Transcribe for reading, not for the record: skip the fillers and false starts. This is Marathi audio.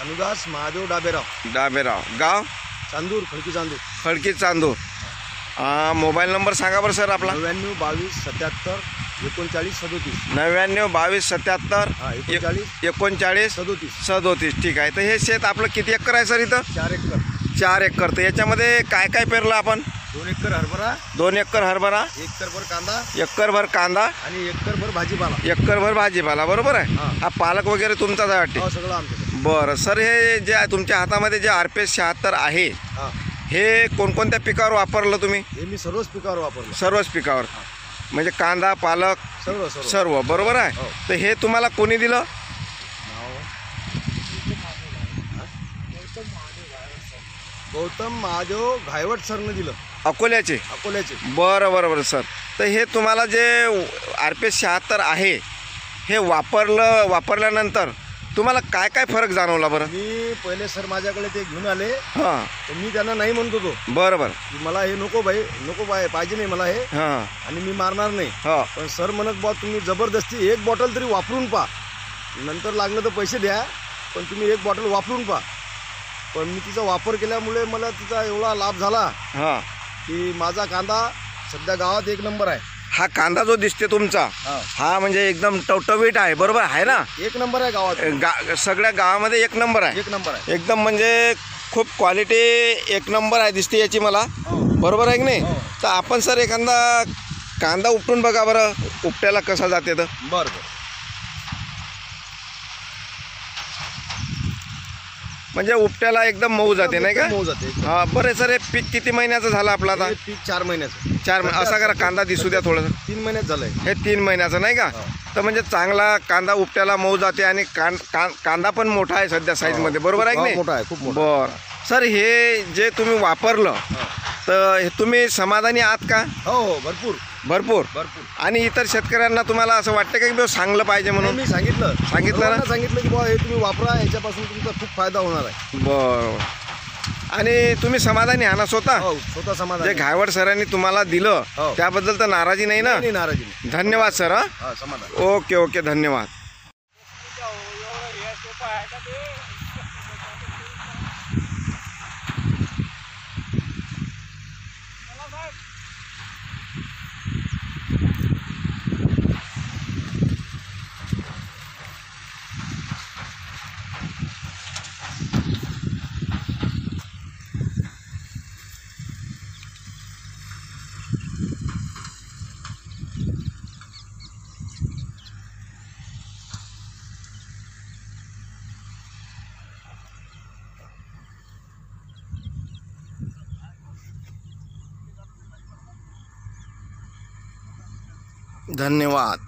अनुदास महादेव डाबेराव. डाबेराव. गाव चांदूर, खडकी चांदूर. खडकी चांदूर. मोबाईल नंबर सांगा बरं सर आपला. 99 22 77 39 37. 99 22 77 39 37. ठीक आहे. तर हे शेत आपलं किती एकर आहे सर इथं? 4 एकर. 4 एकर. तर याच्यामध्ये काय काय पेरलं आपण? 2 एकर हरभरा. 2 एकर हरभरा. 1 एकरभर कांदा. एकरभर कांदा. आणि 1 एकरभर भाजीपाला. एकरभर भाजीपाला. बरोबर आहे. हा पालक वगैरे तुमचाच आहे वाटते? हो, सगळं आमचं. बरं सर, हे जे आहे तुमच्या हातामध्ये जे RPS 76 आहे, हे कोणकोणत्या पिकावर वापरलं तुम्ही? हे मी सर्वच पिकावर वापरलं. सर्वच पिकावर, म्हणजे कांदा, पालक सर्व. बरोबर आहे. तर हे तुम्हाला कोणी दिलं? गौतम महादेव घायवट सरनं दिलं. अकोल्याचे? अकोल्याचे. बरं सर. तर हे तुम्हाला जे RPS 76 आहे, हे वापरल्यानंतर तुम्हाला काय काय फरक जाणवला बरं? मी पहिले सर माझ्याकडे ते घेऊन आले. हां. तर मी त्यांना नाही म्हणत होतो. बरोबर. मला हे नको पाहिजे नाही मला हे. हां. आणि मी मारणार नाही. हो. पण सर म्हणत बा तुम्ही जबरदस्ती 1 बॉटल तरी वापरून पहा, नंतर लागलं तर पैसे द्या, पण तुम्ही 1 बॉटल वापरून पहा. पण मी तिचा वापर केल्यामुळे मला तिचा एवढा लाभ झाला की माझा कांदा सध्या गावात 1 नंबर आहे. हा कांदा जो दिसते तुमचा, हा म्हणजे एकदम टवटवीट आहे. बरोबर आहे ना? 1 नंबर आहे गावात. सगळ्या गावामध्ये 1 नंबर आहे. 1 नंबर आहे एकदम, म्हणजे खूप क्वालिटी 1 नंबर आहे दिसते याची मला. बरोबर आहे की नाही? तर आपण सर एखादा कांदा उपटून बघा बरं, उपट्याला कसा जाते तर. बरं. म्हणजे उपट्याला एकदम मऊ जाते नाही का? मऊ जाते. हा. बरं सर, हे पीक किती महिन्याचं झालं आपलं आता? पीक 4 महिन्याचं. 4 महिने. असा करा, कांदा दिसू द्या थोडंसं. 3 महिन्यात झालंय हे. 3 महिन्याचं नाही का? तर म्हणजे चांगला कांदा उपट्याला मऊ जाते आणि कांदा पण मोठा आहे सध्या साईजमध्ये. बरोबर आहे की नाही? मोठा आहे, खूप मोठा. बरं सर, हे जे तुम्ही वापरलं, तर हे तुम्ही समाधानी आहात का? हो, भरपूर. आणि इतर शेतकऱ्यांना तुम्हाला असं वाटतं का की सांगलं पाहिजे म्हणून? मी सांगितलं ना. सांगितलं की बाबा हे तुम्ही वापरा, याच्यापासून तुमचा खूप फायदा होणार आहे. बरं. आणि तुम्ही समाधानी आहात ना स्वतः? हो, स्वतः समाधानी. जे घायवट सरांनी तुम्हाला दिलं त्याबद्दल तर नाराजी नाही ना? नाही, नाराजी नाही. धन्यवाद सर. हा, समाधान. ओके, धन्यवाद. धन्यवाद.